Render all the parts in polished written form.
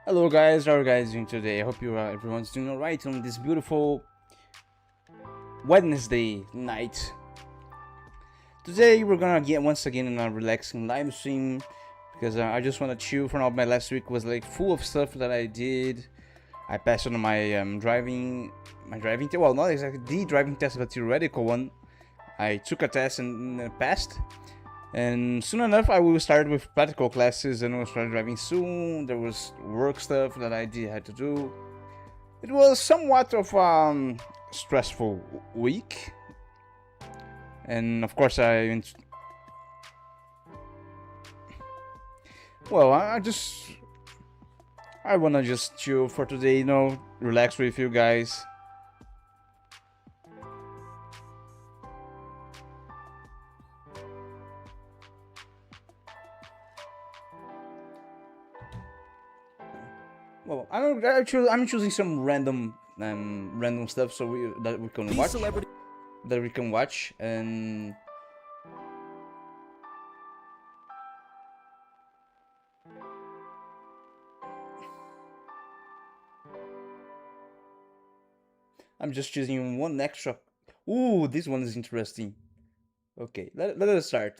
Hello guys, how are you guys doing today? I hope everyone's doing alright on this beautiful Wednesday night. Today we're gonna get once again in a relaxing live stream because I just want to chill for now. My last week was like full of stuff that I did. I passed on my driving test. Well, not exactly the driving test, but the theoretical one. I took a test and passed. And soon enough, I will start with practical classes and we'll start driving soon. There was work stuff that I had to do. It was somewhat of a stressful week. And of course, I wanna just chill for today, you know, relax with you guys. Well, I'm choosing some random stuff so that we can watch and I'm just choosing one extra. Ooh, this one is interesting. Okay, let us start.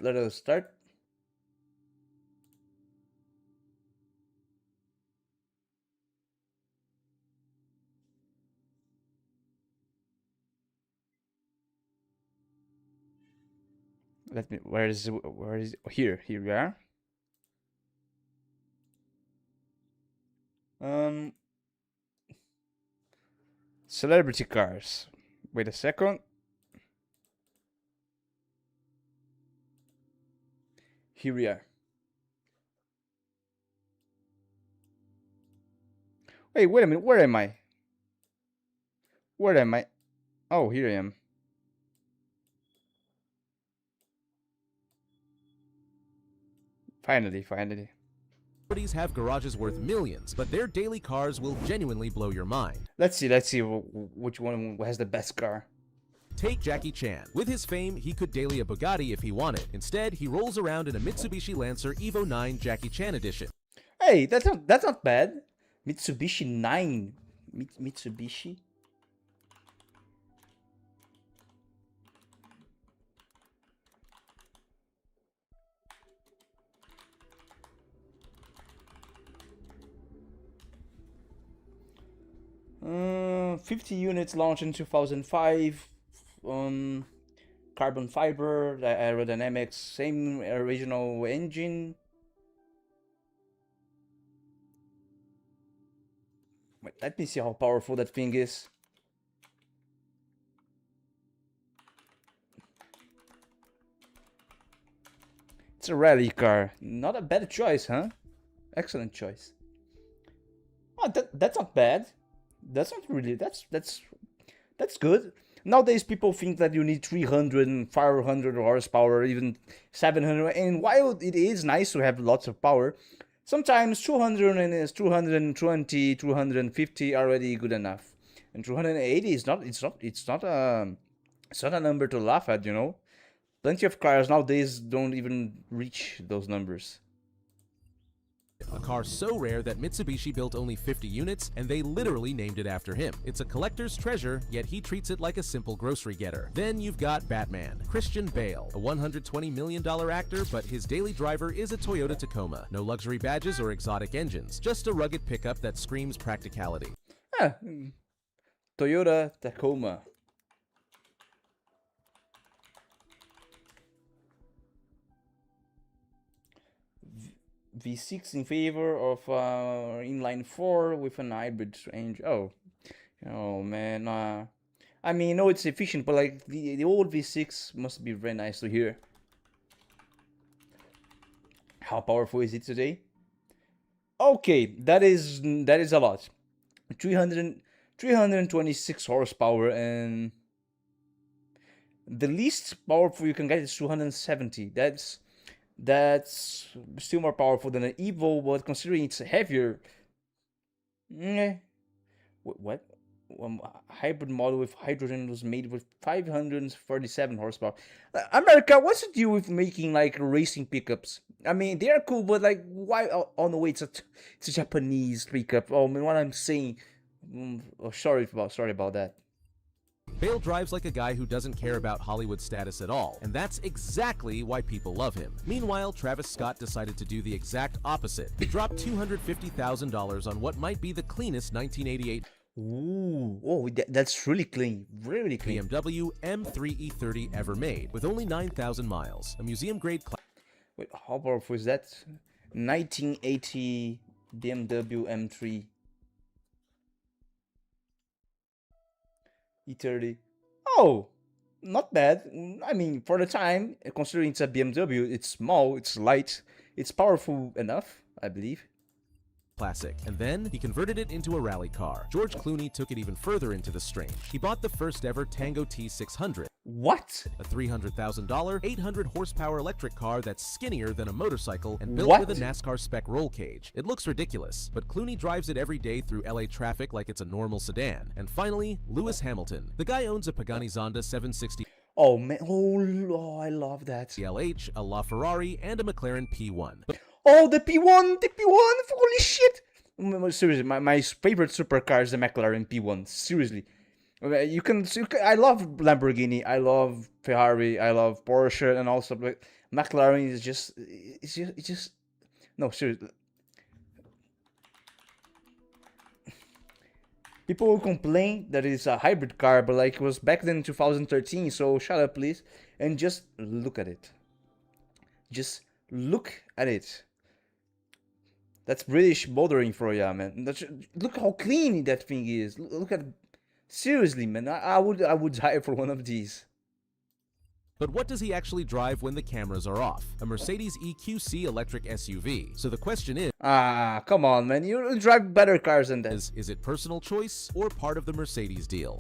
Where is it? Here we are. Celebrity cars. Wait a second. Here we are. Wait a minute. Where am I? Oh, here I am. Finally. Celebrities have garages worth millions, but their daily cars will genuinely blow your mind. Let's see which one has the best car. Take Jackie Chan. With his fame, he could daily a Bugatti if he wanted. Instead, he rolls around in a Mitsubishi Lancer Evo 9 Jackie Chan edition. Hey, that's not bad. Mitsubishi 9. Mitsubishi. Uh, 50 units launched in 2005. Carbon fiber, the aerodynamics, same original engine. Wait, let me see how powerful that thing is. It's a rally car. Not a bad choice, huh? Excellent choice. Oh, that's not bad. That's not really. That's good. Nowadays, people think that you need 300 and 500 horsepower, even 700. And while it is nice to have lots of power, sometimes 200 and 220, 250 are already good enough. And 280 is not. It's not a number to laugh at, you know. Plenty of cars nowadays don't even reach those numbers. A car so rare that Mitsubishi built only 50 units, and they literally named it after him. It's a collector's treasure, yet he treats it like a simple grocery getter. Then you've got Batman, Christian Bale, a $120 million actor, but his daily driver is a Toyota Tacoma. No luxury badges or exotic engines, just a rugged pickup that screams practicality. Toyota Tacoma. V6 in favor of inline 4 with an hybrid range. Oh man. I mean, no, it's efficient, but like the old V6 must be very nice to hear. How powerful is it today? Okay, that is a lot. 326 horsepower, and the least powerful you can get is 270. That's still more powerful than an Evo, but considering it's heavier, What? Hybrid model with hydrogen was made with 547 horsepower. America, what's the deal with making like racing pickups? I mean, they are cool, but like, why? Oh no, wait, it's a Japanese pickup. Oh man, what I'm saying. Sorry about that. Bale drives like a guy who doesn't care about Hollywood status at all, and that's exactly why people love him. Meanwhile, Travis Scott decided to do the exact opposite. He dropped $250,000 on what might be the cleanest 1988 Ooh, oh, that's really clean, really clean. BMW M3 E30 ever made, with only 9,000 miles. A museum-grade Wait, how powerful is that? 1980 BMW M3 E30. Oh, not bad. I mean, for the time, considering it's a BMW, it's small, it's light, it's powerful enough, I believe. classic, and then he converted it into a rally car. George Clooney took it even further into the strange. He bought the first ever Tango T600. What? A $300,000, 800 horsepower electric car that's skinnier than a motorcycle and built What? with a NASCAR spec roll cage. It looks ridiculous, but Clooney drives it every day through LA traffic like it's a normal sedan. And finally, Lewis Hamilton. The guy owns a Pagani Zonda 760 Oh man, oh, I love that. LH, a LaFerrari, and a McLaren P1. Oh, the P1, holy shit! Seriously, my favorite supercar is the McLaren P1, seriously. I love Lamborghini, I love Ferrari, I love Porsche, and also like, McLaren is just, no, seriously. People will complain that it's a hybrid car, but like it was back then in 2013, so shut up please, and just look at it. Just look at it. That's British motoring for ya, man. Look how clean that thing is. Look at, seriously, man. I would die for one of these. But what does he actually drive when the cameras are off? A Mercedes EQC electric SUV. So the question is, come on, man. You drive better cars than that. is it personal choice or part of the Mercedes deal?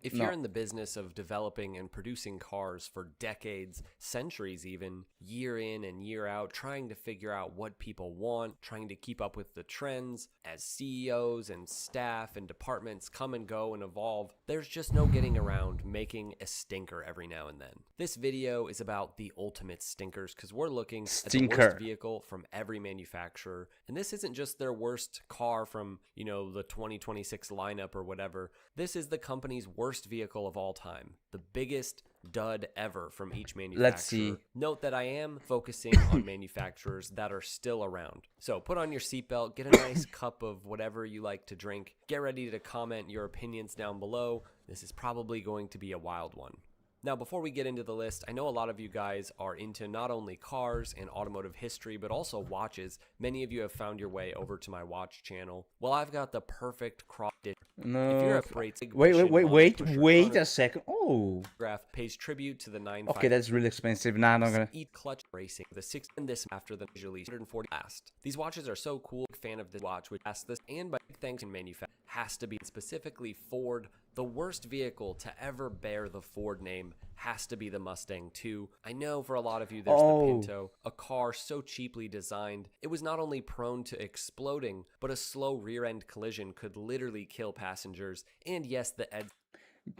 If you're in the business of developing and producing cars for decades, centuries even, year in and year out, trying to figure out what people want, trying to keep up with the trends, as CEOs and staff and departments come and go and evolve, there's just no getting around making a stinker every now and then. This video is about the ultimate stinkers because we're looking at the worst vehicle from every manufacturer. And this isn't just their worst car from, you know, the 2026 lineup or whatever. This is the company's worst vehicle of all time, the biggest dud ever from each manufacturer. Let's see. Note that I am focusing on manufacturers that are still around. So put on your seatbelt, get a nice cup of whatever you like to drink, get ready to comment your opinions down below. This is probably going to be a wild one. Now, before we get into the list, I know a lot of you guys are into not only cars and automotive history, but also watches. Many of you have found your way over to my watch channel. Well, I've got the perfect cross stitch. No. If you're afraid, wait a second. Oh. Graph pays tribute to the 9. Okay, that's really expensive. Nah, I'm not gonna. Eat clutch racing. The 6 and this after the visually 140 last. These watches are so cool. Fan of this watch, which asked this, and by big thanks in manufacturing has to be specifically Ford. The worst vehicle to ever bear the Ford name has to be the Mustang II. I know for a lot of you there's the Pinto, a car so cheaply designed. It was not only prone to exploding, but a slow rear-end collision could literally kill passengers. And yes, the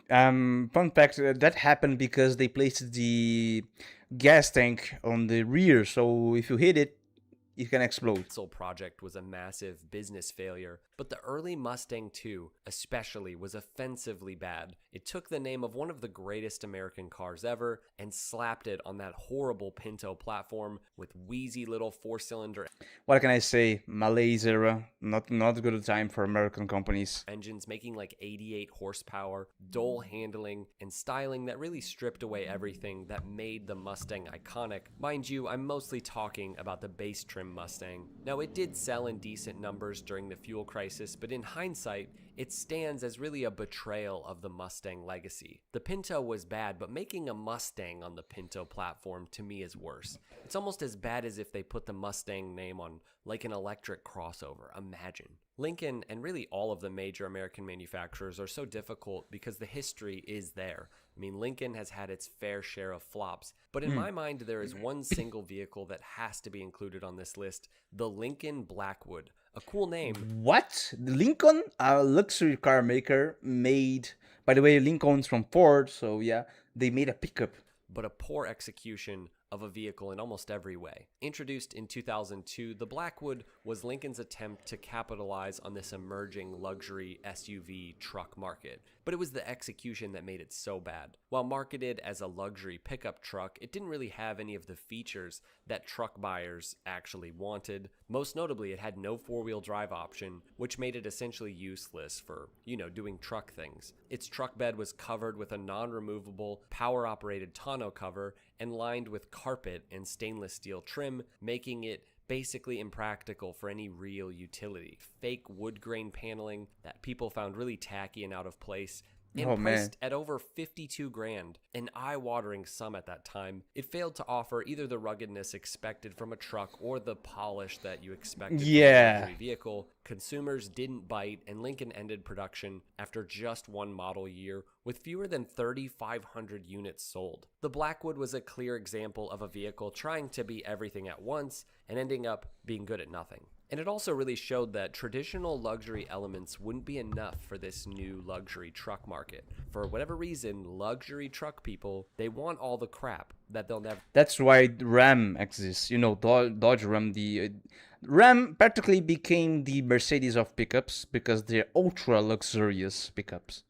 fun fact, that happened because they placed the gas tank on the rear, so if you hit it, it can explode. This project was a massive business failure, but the early Mustang II especially was offensively bad. It took the name of one of the greatest American cars ever and slapped it on that horrible Pinto platform with wheezy little 4-cylinder. What can I say? Malaise era, not a good time for American companies. Engines making like 88 horsepower, dull handling, and styling that really stripped away everything that made the Mustang iconic. Mind you, I'm mostly talking about the base trim Mustang. Now, it did sell in decent numbers during the fuel crisis, but in hindsight, it stands as really a betrayal of the Mustang legacy. The Pinto was bad, but making a Mustang on the Pinto platform to me is worse. It's almost as bad as if they put the Mustang name on like an electric crossover. Imagine. Lincoln and really all of the major American manufacturers are so difficult because the history is there. I mean, Lincoln has had its fair share of flops, but in my mind, there is one single vehicle that has to be included on this list, the Lincoln Blackwood. A cool name. What? The Lincoln, a luxury car maker, made. By the way, Lincoln's from Ford, so yeah, they made a pickup. But a poor execution of a vehicle in almost every way. Introduced in 2002, the Blackwood was Lincoln's attempt to capitalize on this emerging luxury SUV truck market. But it was the execution that made it so bad. While marketed as a luxury pickup truck, it didn't really have any of the features that truck buyers actually wanted. Most notably, it had no four-wheel drive option, which made it essentially useless for, doing truck things. Its truck bed was covered with a non-removable, power-operated tonneau cover and lined with carpet and stainless steel trim, making it basically impractical for any real utility. Fake wood grain paneling that people found really tacky and out of place. And priced at over 52 grand, an eye-watering sum at that time, it failed to offer either the ruggedness expected from a truck or the polish that you expected from a luxury vehicle. Consumers didn't bite, and Lincoln ended production after just one model year with fewer than 3,500 units sold. The Blackwood was a clear example of a vehicle trying to be everything at once and ending up being good at nothing. And it also really showed that traditional luxury elements wouldn't be enough for this new luxury truck market. For whatever reason, luxury truck people, they want all the crap that they'll never... That's why Ram exists. Dodge Ram. The Ram practically became the Mercedes of pickups because they're ultra luxurious pickups.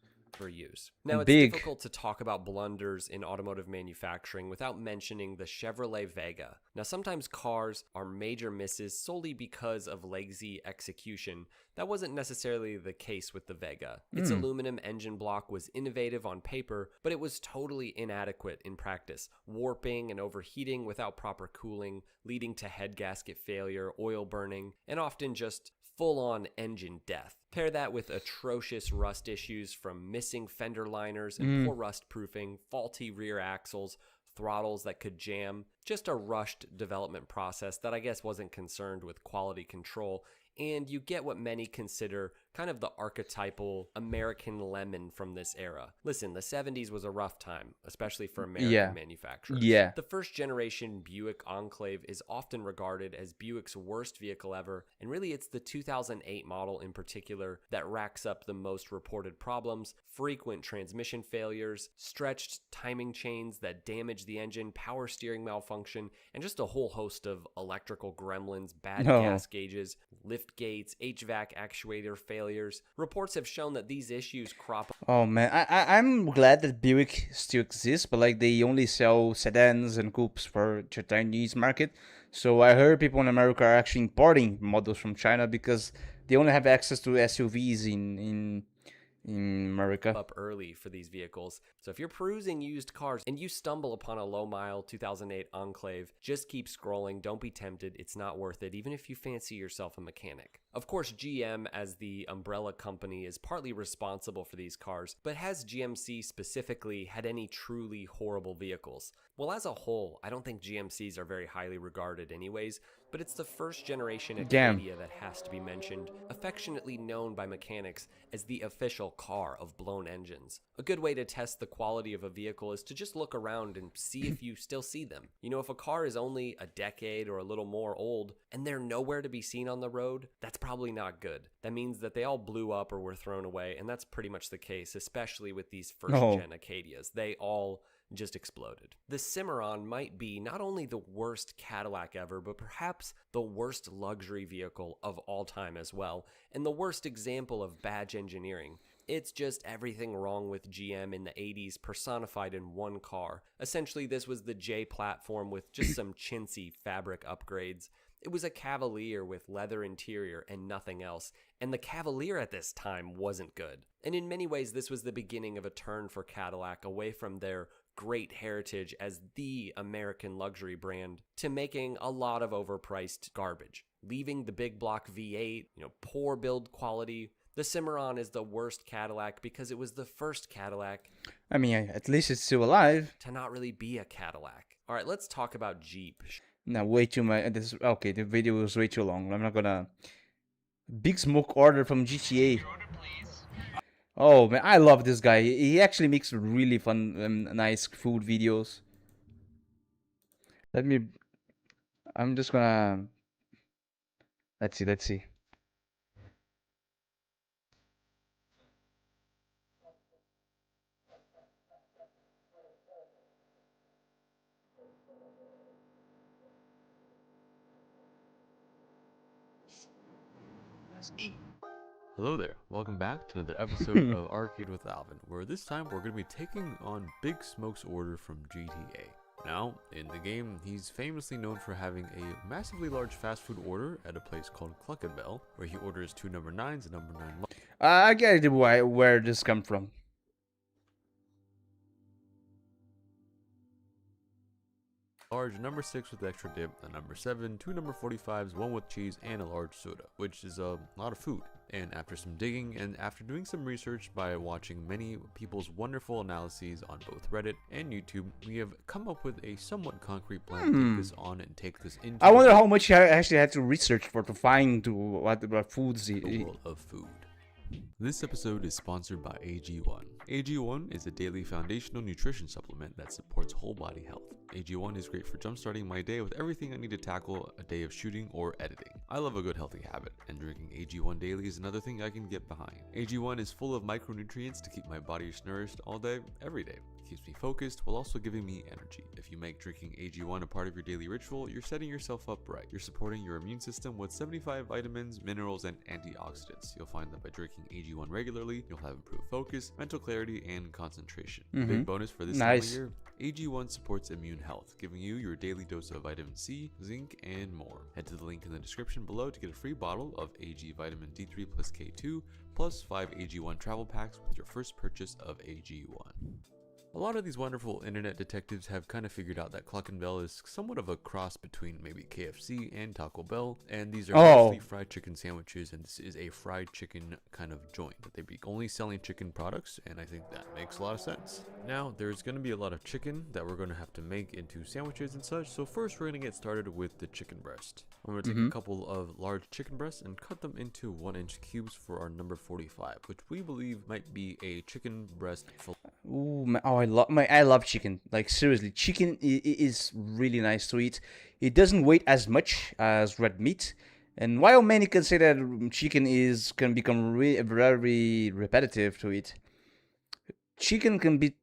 Use. Now, it's difficult to talk about blunders in automotive manufacturing without mentioning the Chevrolet Vega. Now, sometimes cars are major misses solely because of lazy execution. That wasn't necessarily the case with the Vega. Its aluminum engine block was innovative on paper, but it was totally inadequate in practice, warping and overheating without proper cooling, leading to head gasket failure, oil burning, and often just full-on engine death. Pair that with atrocious rust issues from missing fender liners and poor rust proofing, faulty rear axles, throttles that could jam, just a rushed development process that I guess wasn't concerned with quality control, and you get what many consider kind of the archetypal American lemon from this era. Listen, the 70s was a rough time, especially for American manufacturers. The first generation Buick Enclave is often regarded as Buick's worst vehicle ever, and really it's the 2008 model in particular that racks up the most reported problems, frequent transmission failures, stretched timing chains that damage the engine, power steering malfunction, and just a whole host of electrical gremlins, bad gas gauges, lift gates, HVAC actuator failures. Reports have shown that these issues crop up. Oh man, I'm glad that Buick still exists, but they only sell sedans and coupes for the Chinese market. So I heard people in America are actually importing models from China because they only have access to SUVs in America. Up early for these vehicles. So if you're perusing used cars and you stumble upon a low-mile 2008 Enclave, just keep scrolling. Don't be tempted. It's not worth it, even if you fancy yourself a mechanic. Of course, GM as the umbrella company is partly responsible for these cars, but has GMC specifically had any truly horrible vehicles? Well, as a whole, I don't think GMCs are very highly regarded anyways, but it's the first generation Acadia that has to be mentioned, affectionately known by mechanics as the official car of blown engines. A good way to test the quality of a vehicle is to just look around and see if you still see them. If a car is only a decade or a little more old and they're nowhere to be seen on the road, that's probably not good. That means that they all blew up or were thrown away, and that's pretty much the case, especially with these first-gen Acadias. They all just exploded. The Cimarron might be not only the worst Cadillac ever, but perhaps the worst luxury vehicle of all time as well, and the worst example of badge engineering. It's just everything wrong with GM in the 80s personified in one car. Essentially, this was the J platform with just some chintzy fabric upgrades. It was a Cavalier with leather interior and nothing else, and the Cavalier at this time wasn't good. And in many ways, this was the beginning of a turn for Cadillac away from their great heritage as the American luxury brand to making a lot of overpriced garbage. Leaving the big block V8, poor build quality. The Cimarron is the worst Cadillac because it was the first Cadillac. I mean, at least it's still alive. To not really be a Cadillac. All right, let's talk about Jeep. No, way too much. Okay, the video was way too long. I'm not gonna... Big Smoke order from GTA. Oh man, I love this guy. He actually makes really fun, nice food videos. Let me. I'm just gonna. Let's see. Let's see. Hello there, welcome back to another episode of Arcade with Alvin, where this time we're going to be taking on Big Smoke's order from GTA. Now, in the game, he's famously known for having a massively large fast food order at a place called Cluck and Bell, where he orders 2 number 9s and number 9 I get it where this come from. large, number 6 with extra dip, a number 7, 2 number 45s, 1 with cheese, and a large soda, which is a lot of food. And after some digging and after doing some research by watching many people's wonderful analyses on both Reddit and YouTube, we have come up with a somewhat concrete plan to take this on and take this into I wonder how much I actually had to research for to find what foods the world of food. This episode is sponsored by AG1. AG1 is a daily foundational nutrition supplement that supports whole body health. AG1 is great for jumpstarting my day with everything I need to tackle a day of shooting or editing. I love a good healthy habit, and drinking AG1 daily is another thing I can get behind. AG1 is full of micronutrients to keep my body nourished all day, every day. It keeps me focused while also giving me energy. If you make drinking AG1 a part of your daily ritual, you're setting yourself up right. You're supporting your immune system with 75 vitamins, minerals, and antioxidants. You'll find that by drinking AG1 regularly, you'll have improved focus, mental clarity, and concentration. Big bonus for this time of year, AG1 supports immune health, giving you your daily dose of vitamin C, zinc, and more. Head to the link in the description below to get a free bottle of AG Vitamin D3 plus K2, plus 5 AG1 travel packs with your first purchase of AG1. A lot of these wonderful internet detectives have kind of figured out that Cluck and Bell is somewhat of a cross between maybe KFC and Taco Bell, and these are mostly fried chicken sandwiches, and this is a fried chicken kind of joint that they be only selling chicken products, and I think that makes a lot of sense. Now, there's going to be a lot of chicken that we're going to have to make into sandwiches and such, so first we're going to get started with the chicken breast. I'm going to take a couple of large chicken breasts and cut them into 1-inch cubes for our number 45, which we believe might be a chicken breast full. Ooh, I love chicken. Like seriously, chicken is really nice to eat. It doesn't weigh as much as red meat, and while many can say that chicken can become very repetitive to eat, chicken can be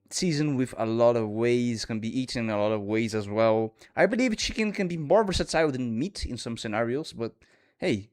seasoned with a lot of ways, can be eaten in a lot of ways as well. I believe chicken can be more versatile than meat in some scenarios, but hey.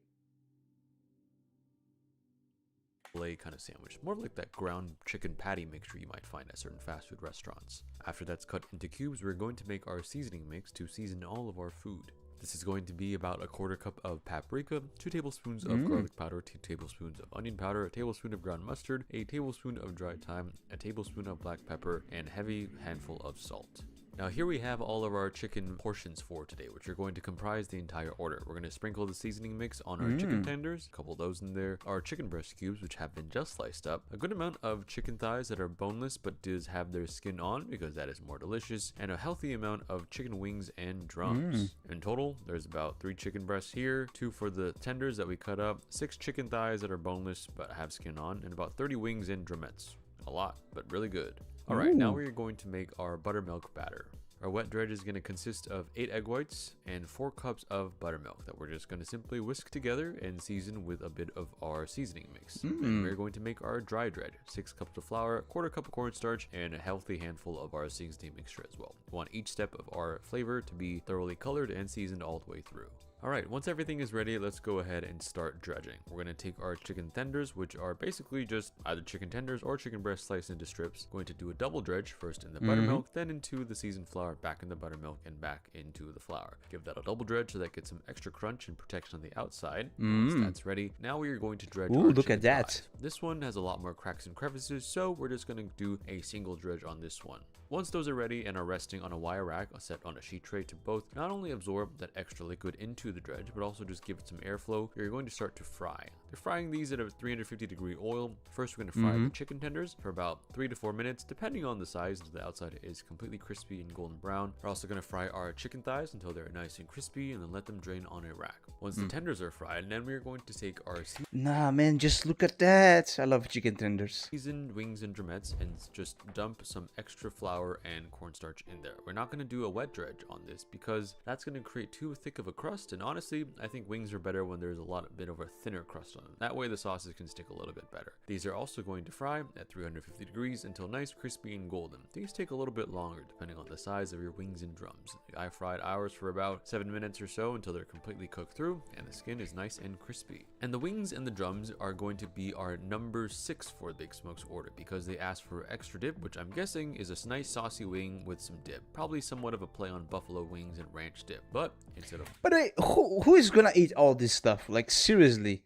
Kind of sandwich, more like that ground chicken patty mixture you might find at certain fast food restaurants. After that's cut into cubes, we're going to make our seasoning mix to season all of our food. This is going to be about 1/4 cup of paprika, 2 tablespoons of garlic powder, 2 tablespoons of onion powder, a tablespoon of ground mustard, a tablespoon of dried thyme, a tablespoon of black pepper, and a heavy handful of salt. Now here we have all of our chicken portions for today, which are going to comprise the entire order. We're going to sprinkle the seasoning mix on our chicken tenders, a couple of those in there, our chicken breast cubes, which have been just sliced up, a good amount of chicken thighs that are boneless but does have their skin on because that is more delicious, and a healthy amount of chicken wings and drums. In total, there's about 3 chicken breasts here, 2 for the tenders that we cut up, 6 chicken thighs that are boneless but have skin on, and about 30 wings and drumettes. A lot, but really good. Alright, now we're going to make our buttermilk batter. Our wet dredge is going to consist of 8 egg whites and 4 cups of buttermilk that we're just going to simply whisk together and season with a bit of our seasoning mix. And we're going to make our dry dredge, 6 cups of flour, 1/4 cup of cornstarch, and a healthy handful of our seasoning mixture as well. We want each step of our flavor to be thoroughly colored and seasoned all the way through. Alright, once everything is ready, let's go ahead and start dredging. We're going to take our chicken tenders, which are basically just either chicken tenders or chicken breast sliced into strips. Going to do a double dredge, first in the buttermilk, then into the seasoned flour, back in the buttermilk, and back into the flour. Give that a double dredge so that gets some extra crunch and protection on the outside. Once that's ready, now we are going to dredge our Look chicken at that. thighs. This one has a lot more cracks and crevices, so we're just going to do a single dredge on this one. Once those are ready and are resting on a wire rack set on a sheet tray to both not only absorb that extra liquid into the dredge, but also just give it some airflow. You're going to start to fry. They're frying these at a 350-degree oil. First, we're going to fry the chicken tenders for about 3 to 4 minutes, depending on the size, until the outside is completely crispy and golden brown. We're also going to fry our chicken thighs until they're nice and crispy, and then let them drain on a rack. Once the tenders are fried, then we're going to take our Nah, man, just look at that. I love chicken tenders. seasoned wings and drumettes and just dump some extra flour and cornstarch in there. We're not going to do a wet dredge on this because that's going to create too thick of a crust, and honestly, I think wings are better when there's a bit of a thinner crust on them. That way the sauces can stick a little bit better. These are also going to fry at 350 degrees until nice, crispy, and golden. These take a little bit longer depending on the size of your wings and drums. I fried ours for about 7 minutes or so until they're completely cooked through and the skin is nice and crispy. And the wings and the drums are going to be our number 6 for the Big Smoke's order because they asked for extra dip, which I'm guessing is a nice saucy wing with some dip. Probably somewhat of a play on buffalo wings and ranch dip, but instead of... But wait, who is gonna eat all this stuff? Like, seriously.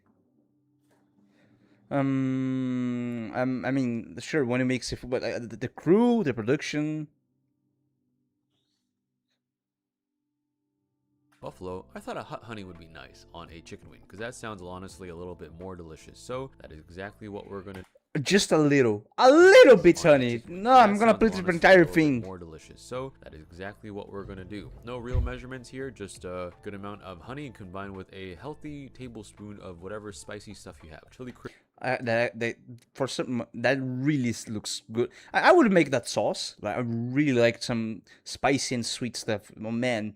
I mean, sure, when you make seafood, but the crew, the production. Buffalo, I thought a hot honey would be nice on a chicken wing because that sounds honestly a little bit more delicious. So that is exactly what we're gonna. Just a little bit, honey. No, I'm gonna put the entire thing. More delicious. So that is exactly what we're gonna do. No real measurements here, just a good amount of honey combined with a healthy tablespoon of whatever spicy stuff you have. Chili. For some, that really looks good. I would make that sauce. Like, I really like some spicy and sweet stuff. Oh man.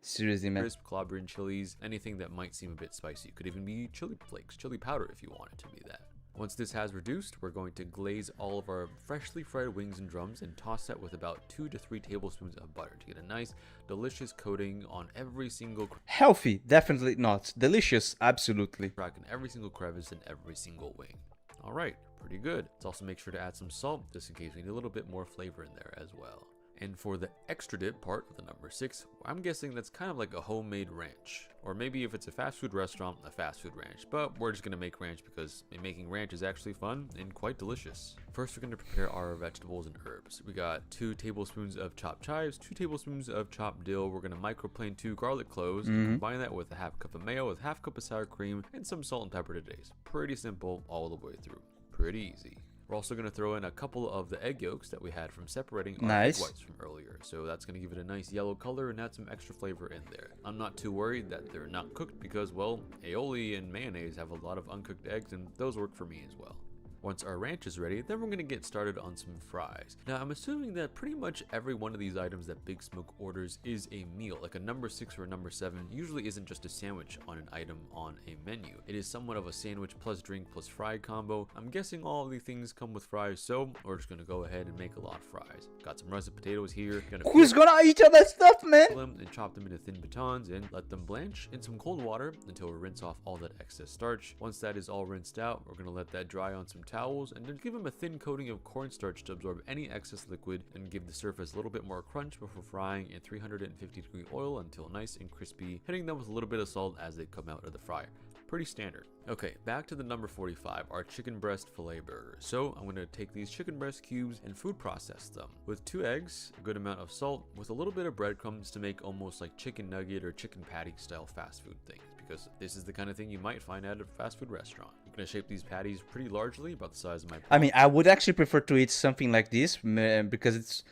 Seriously, man. Crisp, clobbering chilies, anything that might seem a bit spicy. Could even be chili flakes, chili powder if you want it to be that. Once this has reduced, we're going to glaze all of our freshly fried wings and drums and toss that with about 2 to 3 tablespoons of butter to get a nice, delicious coating on every single healthy, definitely not. Delicious, absolutely. crack in every single crevice and every single wing. All right, pretty good. Let's also make sure to add some salt just in case we need a little bit more flavor in there as well. And for the extra dip part of the number 6, I'm guessing that's kind of like a homemade ranch. Or maybe if it's a fast food restaurant, a fast food ranch. But we're just going to make ranch because making ranch is actually fun and quite delicious. First, we're going to prepare our vegetables and herbs. We got 2 tablespoons of chopped chives, 2 tablespoons of chopped dill. We're going to microplane 2 garlic cloves and combine that with a half cup of mayo, with half cup of sour cream, and some salt and pepper to taste. Pretty simple all the way through. Pretty easy. We're also going to throw in a couple of the egg yolks that we had from separating our egg whites from earlier. So that's going to give it a nice yellow color and add some extra flavor in there. I'm not too worried that they're not cooked because, well, aioli and mayonnaise have a lot of uncooked eggs and those work for me as well. Once our ranch is ready, then we're going to get started on some fries. Now, I'm assuming that pretty much every one of these items that Big Smoke orders is a meal, like a number 6 or a number 7 usually isn't just a sandwich on an item on a menu. It is somewhat of a sandwich plus drink plus fry combo. I'm guessing all of these things come with fries, so we're just going to go ahead and make a lot of fries. Got some russet potatoes here. Who's gonna eat all that stuff, man? Them and chop them into thin batons and let them blanch in some cold water until we rinse off all that excess starch. Once that is all rinsed out, we're going to let that dry on some towels and then give them a thin coating of cornstarch to absorb any excess liquid and give the surface a little bit more crunch before frying in 350-degree oil until nice and crispy, hitting them with a little bit of salt as they come out of the fryer. Pretty standard. Okay, back to the number 45, our chicken breast filet burger. So I'm going to take these chicken breast cubes and food process them with 2 eggs, a good amount of salt, with a little bit of breadcrumbs to make almost like chicken nugget or chicken patty style fast food things, because this is the kind of thing you might find at a fast food restaurant. I'm going to shape these patties pretty largely, about the size of my palm. I mean, I would actually prefer to eat something like this because it's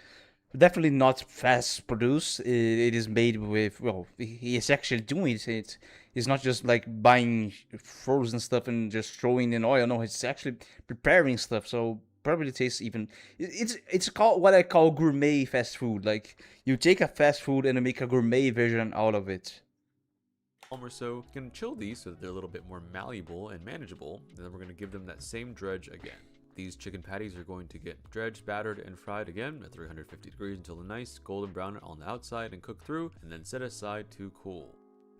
definitely not fast produced. It is made with, well, he is actually doing it. It's not just like buying frozen stuff and just throwing in oil. No, it's actually preparing stuff. So probably tastes even. It's called what I call gourmet fast food. Like, you take a fast food and make a gourmet version out of it. Or so, going to chill these so that they're a little bit more malleable and manageable, and then we're going to give them that same dredge again. These chicken patties are going to get dredged, battered, and fried again at 350 degrees until a nice golden brown on the outside and cook through, and then set aside to cool.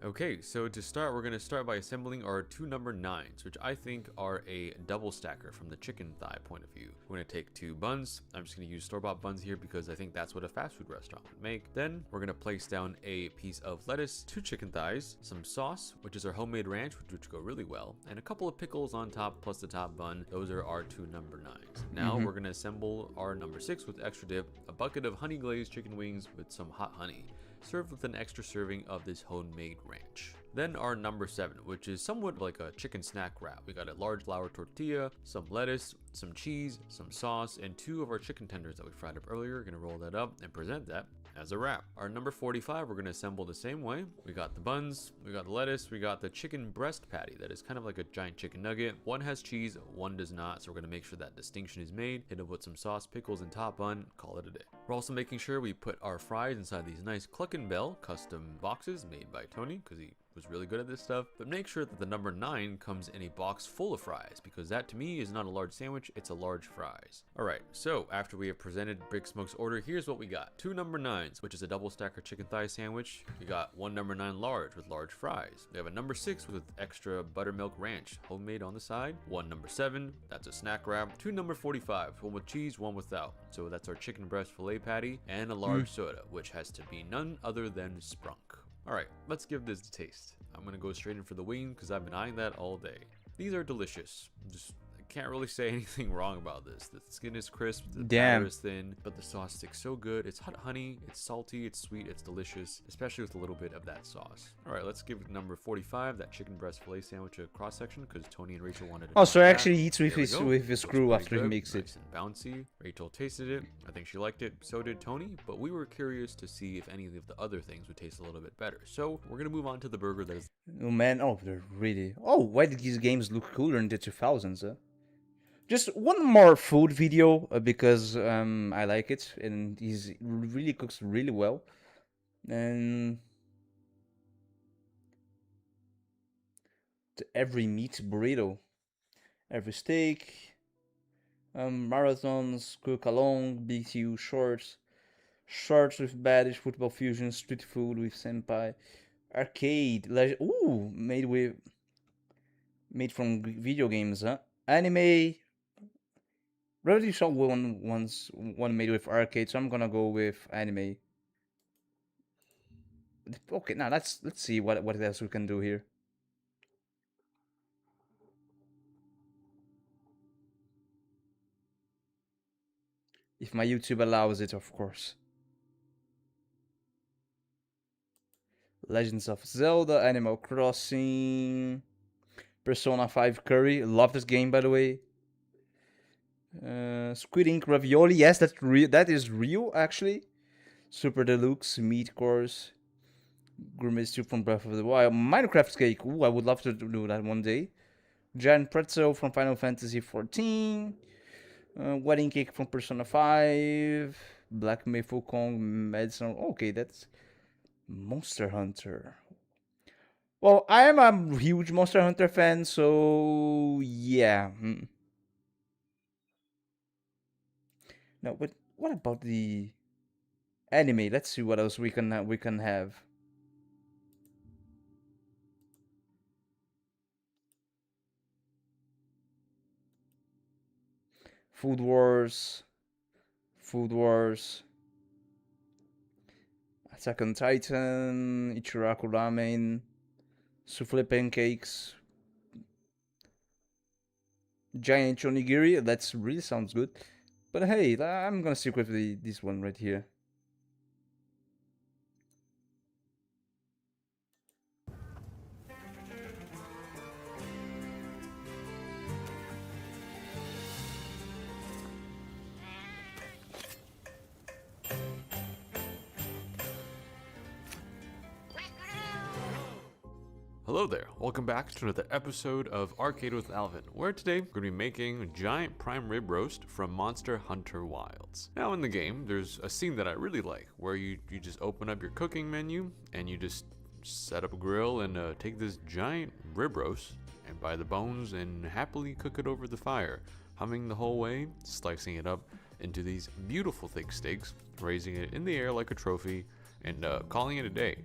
Okay, so to start, we're going to start by assembling our 2 number 9s, which I think are a double stacker from the chicken thigh point of view. We're going to take 2 buns. I'm just going to use store-bought buns here because I think that's what a fast food restaurant would make. Then we're going to place down a piece of lettuce, 2 chicken thighs, some sauce, which is our homemade ranch, which go really well, and a couple of pickles on top plus the top bun. Those are our 2 number 9s. Now we're going to assemble our number 6 with extra dip, a bucket of honey glazed chicken wings with some hot honey. served with an extra serving of this homemade ranch. Then our number 7, which is somewhat like a chicken snack wrap. We got a large flour tortilla, some lettuce, some cheese, some sauce, and 2 of our chicken tenders that we fried up earlier. We're gonna roll that up and present that as a wrap. Our number 45, we're gonna assemble the same way. We got the buns, we got the lettuce, we got the chicken breast patty that is kind of like a giant chicken nugget. One has cheese, one does not, so we're gonna make sure that distinction is made. Hit it with some sauce, pickles, and top bun, call it a day. We're also making sure we put our fries inside these nice Cluck and Bell custom boxes made by Tony, because he was really good at this stuff. But make sure that the number 9 comes in a box full of fries, because that to me is not a large sandwich, it's a large fries. Alright, so after we have presented Big Smoke's order, here's what we got. 2 number 9s, which is a double stacker chicken thigh sandwich. We got 1 number 9 large with large fries. We have a number 6 with extra buttermilk ranch, homemade on the side. 1 number 7, that's a snack wrap. 2 number 45, one with cheese, one without. So that's our chicken breast filet patty, and a large soda, which has to be none other than Sprunk. Alright, let's give this a taste. I'm gonna go straight in for the wing because I've been eyeing that all day. These are delicious. I can't really say anything wrong about this. The skin is crisp, the batter is thin, but the sauce sticks so good. It's hot honey, it's salty, it's sweet, it's delicious, especially with a little bit of that sauce. Alright, let's give number 45, that chicken breast filet sandwich, a cross section because Tony and Rachel wanted to. Oh, so actually he eats with his screw after he makes it. Nice and bouncy. Rachel tasted it. I think she liked it. So did Tony, but we were curious to see if any of the other things would taste a little bit better. So we're gonna move on to the burger that is. Oh man, oh they're really. Oh, why did these games look cooler in the 2000s? Just one more food video because I like it and he really cooks really well. And every meat burrito, every steak, marathons, cook along, BTU shorts with baddish, football fusion, street food with senpai, arcade, ooh, made from video games, huh? Anime. Already saw one made with arcade, so I'm gonna go with anime. Okay, now let's see what else we can do here. If my YouTube allows it, of course. Legends of Zelda, Animal Crossing, Persona 5 Curry. Love this game, by the way. Squid Ink Ravioli. Yes, that's real. That is real, actually. Super Deluxe Meat Course. Gourmet Soup from Breath of the Wild. Minecraft Cake. Ooh, I would love to do that one day. Giant Pretzel from Final Fantasy XIV. Wedding Cake from Persona 5. Black Maple Kong Medicine. Okay, that's Monster Hunter. Well, I am a huge Monster Hunter fan, so yeah. No, but what about the anime? Let's see what else we can have. Food Wars. Attack on Titan, Ichiraku Ramen, Souffle Pancakes, Giant Onigiri. That really sounds good. But hey, I'm gonna stick with this one right here. Hello there, welcome back to another episode of Arcade with Alvin, where today we're going to be making a giant prime rib roast from Monster Hunter Wilds. Now in the game, there's a scene that I really like, where you just open up your cooking menu, and you just set up a grill and take this giant rib roast, and buy the bones and happily cook it over the fire, humming the whole way, slicing it up into these beautiful thick steaks, raising it in the air like a trophy, and calling it a day.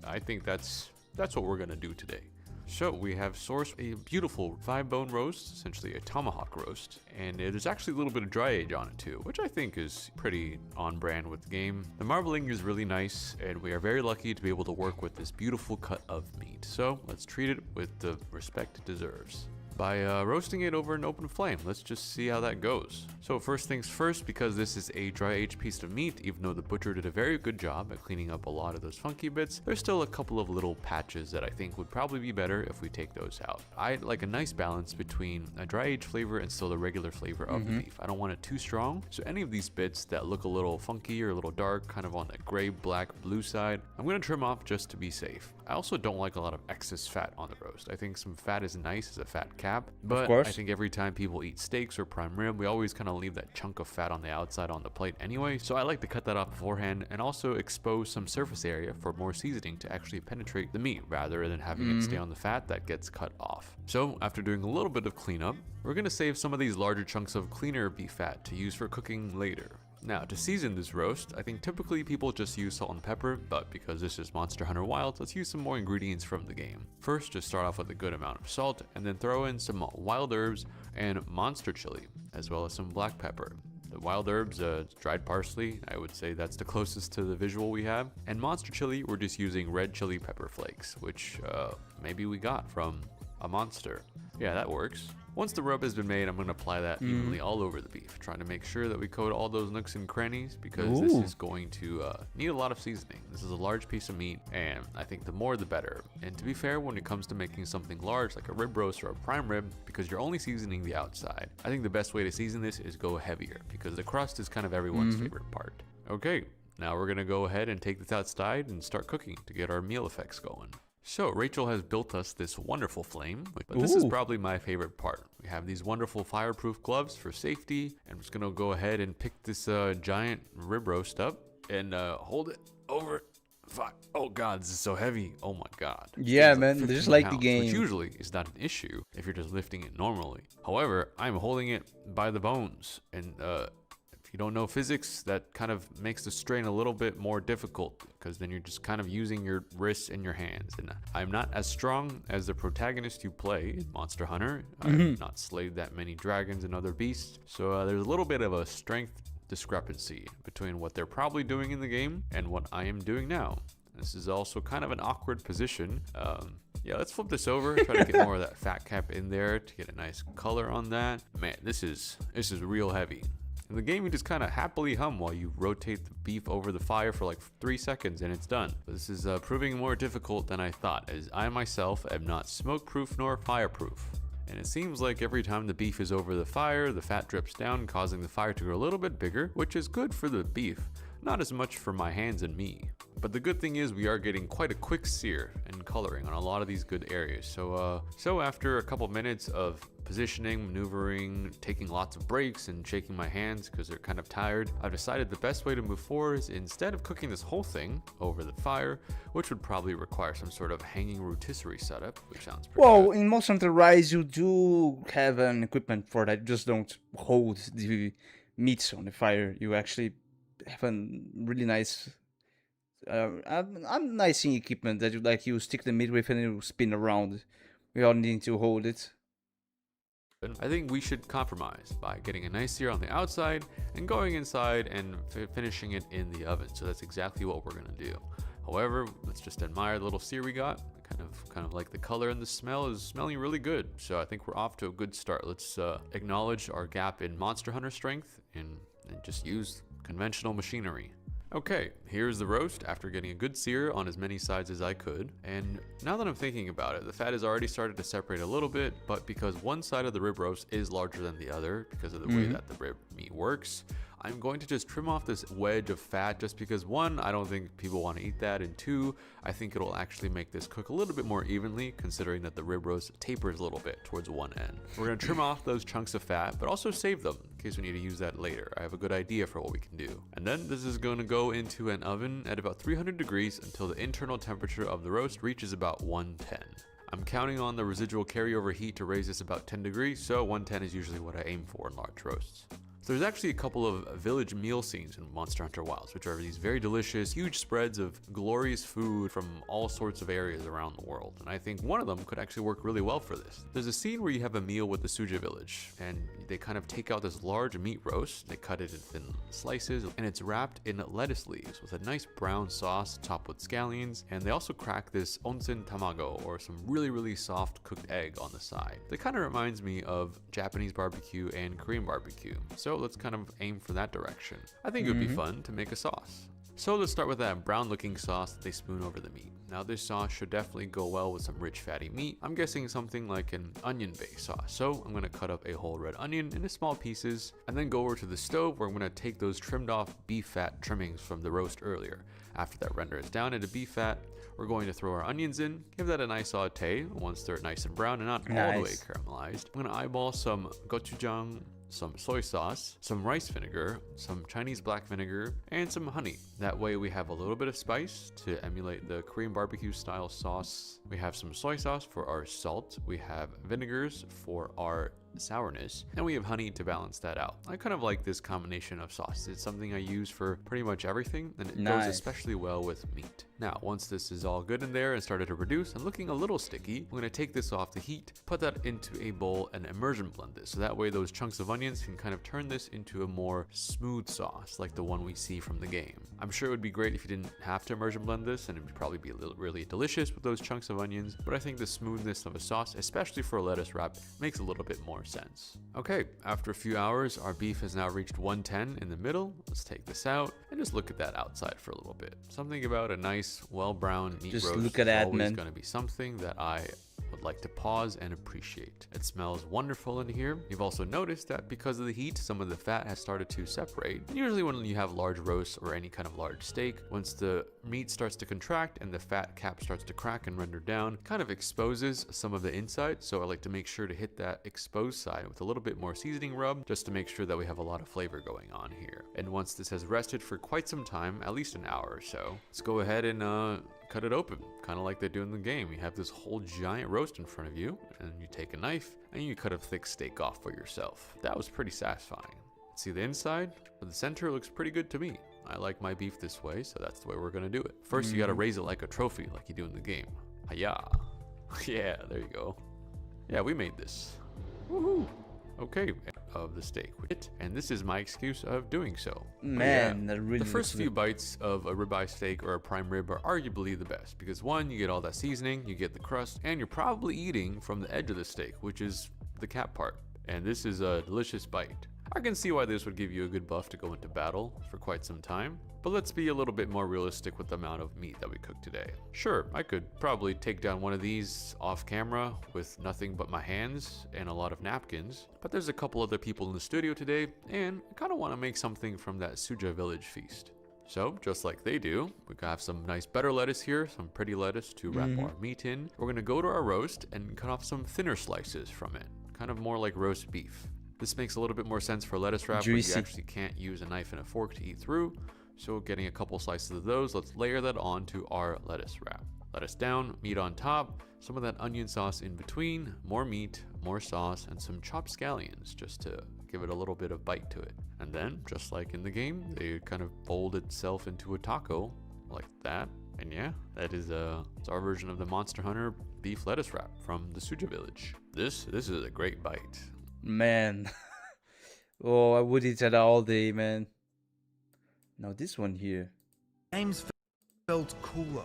I think that's what we're gonna do today. So we have sourced a beautiful 5-bone roast, essentially a tomahawk roast, and it is actually a little bit of dry age on it too, which I think is pretty on brand with the game. The marbling is really nice, and we are very lucky to be able to work with this beautiful cut of meat. So let's treat it with the respect it deserves. by roasting it over an open flame. Let's just see how that goes. So first things first, because this is a dry aged piece of meat, even though the butcher did a very good job at cleaning up a lot of those funky bits, there's still a couple of little patches that I think would probably be better if we take those out. I like a nice balance between a dry aged flavor and still the regular flavor of the beef. I don't want it too strong, so any of these bits that look a little funky or a little dark, kind of on the gray, black, blue side, I'm gonna trim off just to be safe. I also don't like a lot of excess fat on the roast. I think some fat is nice as a fat cap, but I think every time people eat steaks or prime rib, we always kind of leave that chunk of fat on the outside on the plate anyway, so I like to cut that off beforehand and also expose some surface area for more seasoning to actually penetrate the meat rather than having it stay on the fat that gets cut off. So after doing a little bit of cleanup, we're gonna save some of these larger chunks of cleaner beef fat to use for cooking later. Now, to season this roast, I think typically people just use salt and pepper, but because this is Monster Hunter Wilds, let's use some more ingredients from the game. First, just start off with a good amount of salt, and then throw in some wild herbs and monster chili, as well as some black pepper. The wild herbs, dried parsley, I would say that's the closest to the visual we have. And monster chili, we're just using red chili pepper flakes, which maybe we got from a monster. Yeah, that works. Once the rub has been made, I'm going to apply that evenly all over the beef, trying to make sure that we coat all those nooks and crannies, because this is going to need a lot of seasoning. This is a large piece of meat, and I think the more the better. And to be fair, when it comes to making something large like a rib roast or a prime rib, because you're only seasoning the outside, I think the best way to season this is go heavier, because the crust is kind of everyone's favorite part. Okay, now we're going to go ahead and take this outside and start cooking to get our meal effects going. So Rachel has built us this wonderful flame, but this is probably my favorite part. We have these wonderful fireproof gloves for safety. I'm just gonna go ahead and pick this giant rib roast up and hold it over. Oh god, this is so heavy. Oh my god. Yeah, man, just like the game. Which usually is not an issue if you're just lifting it normally. However, I'm holding it by the bones, and if you don't know physics, that kind of makes the strain a little bit more difficult, because then you're just kind of using your wrists and your hands. And I'm not as strong as the protagonist you play in Monster Hunter. I've not slayed that many dragons and other beasts, so there's a little bit of a strength discrepancy between what they're probably doing in the game and what I am doing now. This is also kind of an awkward position. Yeah, let's flip this over, try to get more of that fat cap in there to get a nice color on that. Man, this is real heavy. In the game, you just kind of happily hum while you rotate the beef over the fire for like 3 seconds and it's done. But this is proving more difficult than I thought, as I myself am not smoke-proof nor fireproof. And it seems like every time the beef is over the fire, the fat drips down, causing the fire to grow a little bit bigger, which is good for the beef, not as much for my hands and me. But the good thing is we are getting quite a quick sear and coloring on a lot of these good areas. So after a couple minutes of positioning, maneuvering, taking lots of breaks and shaking my hands because they're kind of tired, I've decided the best way to move forward is, instead of cooking this whole thing over the fire, which would probably require some sort of hanging rotisserie setup, which sounds pretty good. In most of the rides, you do have an equipment for that. You just don't hold the meats on the fire. You actually have a really nice I'm nice equipment that you stick the meat with and you spin around without needing to hold it. I think we should compromise by getting a nice sear on the outside and going inside and finishing it in the oven. So that's exactly what we're gonna do. However, let's just admire the little sear we got. Kind of like the color, and the smell is smelling really good. So I think we're off to a good start. Let's acknowledge our gap in Monster Hunter strength and just use conventional machinery. Okay, here's the roast after getting a good sear on as many sides as I could. And now that I'm thinking about it, the fat has already started to separate a little bit, but because one side of the rib roast is larger than the other because of the way that the rib meat works, I'm going to just trim off this wedge of fat, just because 1, I don't think people want to eat that, and 2, I think it'll actually make this cook a little bit more evenly, considering that the rib roast tapers a little bit towards one end. We're going to trim off those chunks of fat, but also save them in case we need to use that later. I have a good idea for what we can do. And then this is going to go into an oven at about 300 degrees until the internal temperature of the roast reaches about 110. I'm counting on the residual carryover heat to raise this about 10 degrees, so 110 is usually what I aim for in large roasts. So there's actually a couple of village meal scenes in Monster Hunter Wilds, which are these very delicious, huge spreads of glorious food from all sorts of areas around the world. And I think one of them could actually work really well for this. There's a scene where you have a meal with the Seja village, and they kind of take out this large meat roast, they cut it in thin slices, and it's wrapped in lettuce leaves with a nice brown sauce topped with scallions, and they also crack this onsen tamago, or some really soft cooked egg on the side. That kind of reminds me of Japanese barbecue and Korean barbecue, so let's kind of aim for that direction. I think it would be fun to make a sauce. So let's start with that brown looking sauce that they spoon over the meat. Now this sauce should definitely go well with some rich fatty meat. I'm guessing something like an onion based sauce. So I'm going to cut up a whole red onion into small pieces and then go over to the stove where I'm going to take those trimmed off beef fat trimmings from the roast earlier. After that renders down into beef fat, we're going to throw our onions in, give that a nice saute once they're nice and brown and not all the way caramelized. I'm going to eyeball some gochujang, some soy sauce, some rice vinegar, some Chinese black vinegar, and some honey. That way we have a little bit of spice to emulate the Korean barbecue style sauce. We have some soy sauce for our salt. We have vinegars for our sourness, and we have honey to balance that out. I kind of like this combination of sauce. It's something I use for pretty much everything, and it goes especially well with meat. Now, once this is all good in there and started to reduce and looking a little sticky, I'm going to take this off the heat, put that into a bowl, and immersion blend this. So that way those chunks of onions can kind of turn this into a more smooth sauce, like the one we see from the game. I'm sure it would be great if you didn't have to immersion blend this, and it would probably be really delicious with those chunks of onions, but I think the smoothness of a sauce, especially for a lettuce wrap, makes a little bit more sense. Okay, after a few hours, our beef has now reached 110 in the middle. Let's take this out and just look at that outside for a little bit. Something about a nice, well-browned meat roast look at that, is always man. going to be something that I would like to pause and appreciate. It smells wonderful in here. You've also noticed that because of the heat, some of the fat has started to separate. And usually when you have large roasts or any kind of large steak, once the meat starts to contract and the fat cap starts to crack and render down, kind of exposes some of the inside. So I like to make sure to hit that exposed side with a little bit more seasoning rub, just to make sure that we have a lot of flavor going on here. And once this has rested for quite some time, at least an hour or so, let's go ahead and cut it open, kind of like they do in the game. You have this whole giant roast in front of you, and you take a knife and you cut a thick steak off for yourself. That was pretty satisfying. See the inside? But the center looks pretty good to me. I like my beef this way, so that's the way we're gonna do it. First, you gotta raise it like a trophy, like you do in the game. Hiya. Yeah, there you go. Yeah, we made this. Woohoo! Okay, of the steak, and this is my excuse of doing so. Man, that really the first few bites of a ribeye steak or a prime rib are arguably the best because one, you get all that seasoning, you get the crust, and you're probably eating from the edge of the steak, which is the cap part. And this is a delicious bite. I can see why this would give you a good buff to go into battle for quite some time, but let's be a little bit more realistic with the amount of meat that we cook today. Sure, I could probably take down one of these off camera with nothing but my hands and a lot of napkins, but there's a couple other people in the studio today, and I kind of want to make something from that Seja village feast. So, just like they do, we have some nice butter lettuce here, some pretty lettuce to wrap our meat in. We're going to go to our roast and cut off some thinner slices from it, kind of more like roast beef. This makes a little bit more sense for lettuce wrap, where you actually can't use a knife and a fork to eat through. So getting a couple slices of those, let's layer that onto our lettuce wrap. Lettuce down, meat on top, some of that onion sauce in between, more meat, more sauce, and some chopped scallions just to give it a little bit of bite to it. And then, just like in the game, they kind of fold itself into a taco like that. And yeah, that is it's our version of the Monster Hunter beef lettuce wrap from the Seja village. This is a great bite. Man. Oh, I would eat that all day, man. Now this one here. Games felt cooler.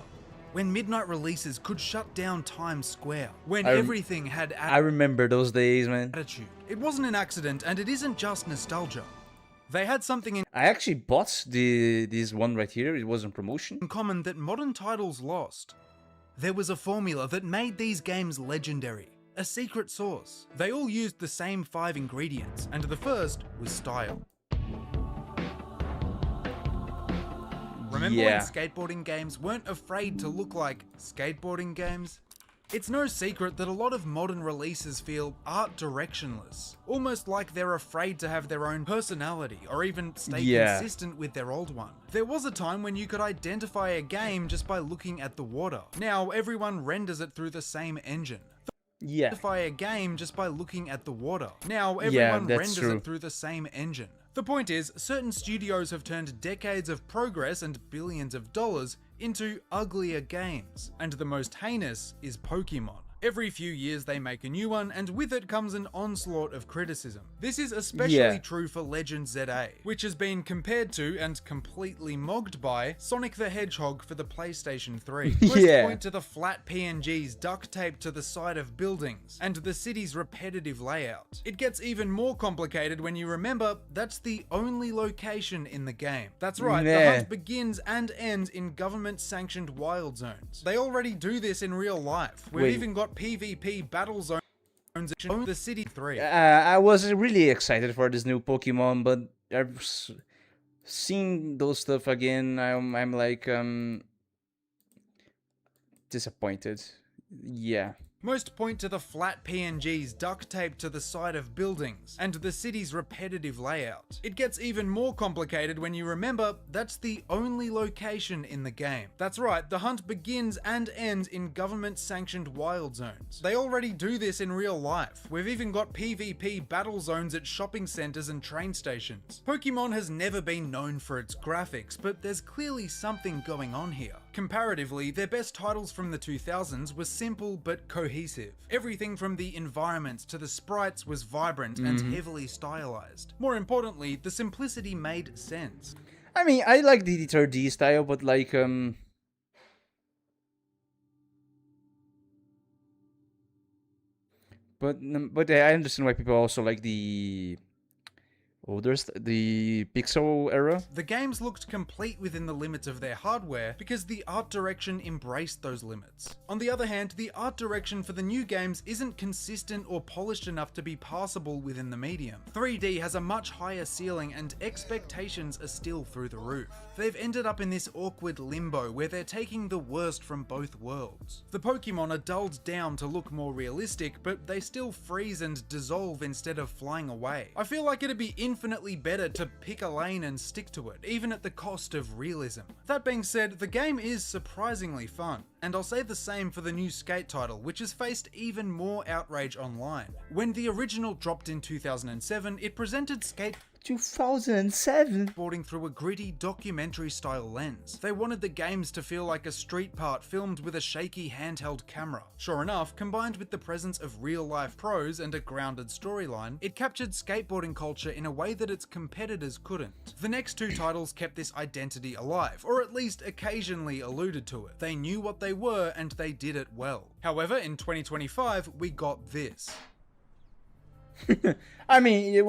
When midnight releases could shut down Times Square. When everything had I remember those days, man. attitude. It wasn't an accident, and it isn't just nostalgia. They had something in I actually bought this one right here. It was on promotion. common that modern titles lost. There was a formula that made these games legendary. A secret sauce. They all used the same 5 ingredients, and the first was style. Remember when skateboarding games weren't afraid to look like skateboarding games? It's no secret that a lot of modern releases feel art directionless, almost like they're afraid to have their own personality or even stay consistent with their old one. There was a time when you could identify a game just by looking at the water. Now everyone renders it through the same engine. Identify a game just by looking at the water. Now everyone renders it through the same engine. The point is, certain studios have turned decades of progress and billions of dollars into uglier games, and the most heinous is Pokemon. Every few years they make a new one, and with it comes an onslaught of criticism. This is especially true for Legend ZA, which has been compared to and completely mocked by Sonic the Hedgehog for the PlayStation 3. Most point to the flat PNGs duct taped to the side of buildings, and the city's repetitive layout. It gets even more complicated when you remember that's the only location in the game. That's right, the hunt begins and ends in government-sanctioned wild zones. They already do this in real life. We've even got PvP battle zones in the city 3. I was really excited for this new Pokemon, but I've seen those stuff again. I'm like disappointed. Yeah. Most point to the flat PNGs duct taped to the side of buildings, and the city's repetitive layout. It gets even more complicated when you remember that's the only location in the game. That's right, the hunt begins and ends in government-sanctioned wild zones. They already do this in real life. We've even got PvP battle zones at shopping centers and train stations. Pokemon has never been known for its graphics, but there's clearly something going on here. Comparatively, their best titles from the 2000s were simple but cohesive. Everything from the environments to the sprites was vibrant and heavily stylized. More importantly, the simplicity made sense. I mean, I like the 3D style, but like but I understand why people also like the there's the Pixel era. The games looked complete within the limits of their hardware because the art direction embraced those limits. On the other hand, the art direction for the new games isn't consistent or polished enough to be passable within the medium. 3D has a much higher ceiling and expectations are still through the roof. They've ended up in this awkward limbo where they're taking the worst from both worlds. The Pokemon are dulled down to look more realistic, but they still freeze and dissolve instead of flying away. I feel like it'd be infinitely better to pick a lane and stick to it, even at the cost of realism. That being said, the game is surprisingly fun, and I'll say the same for the new Skate title, which has faced even more outrage online. When the original dropped in 2007, it presented Skate 2007. Boarding through a gritty documentary-style lens. They wanted the games to feel like a street part filmed with a shaky handheld camera. Sure enough, combined with the presence of real-life pros and a grounded storyline, it captured skateboarding culture in a way that its competitors couldn't. The next two titles kept this identity alive, or at least occasionally alluded to it. They knew what they were and they did it well. However, in 2025, we got this. I mean, it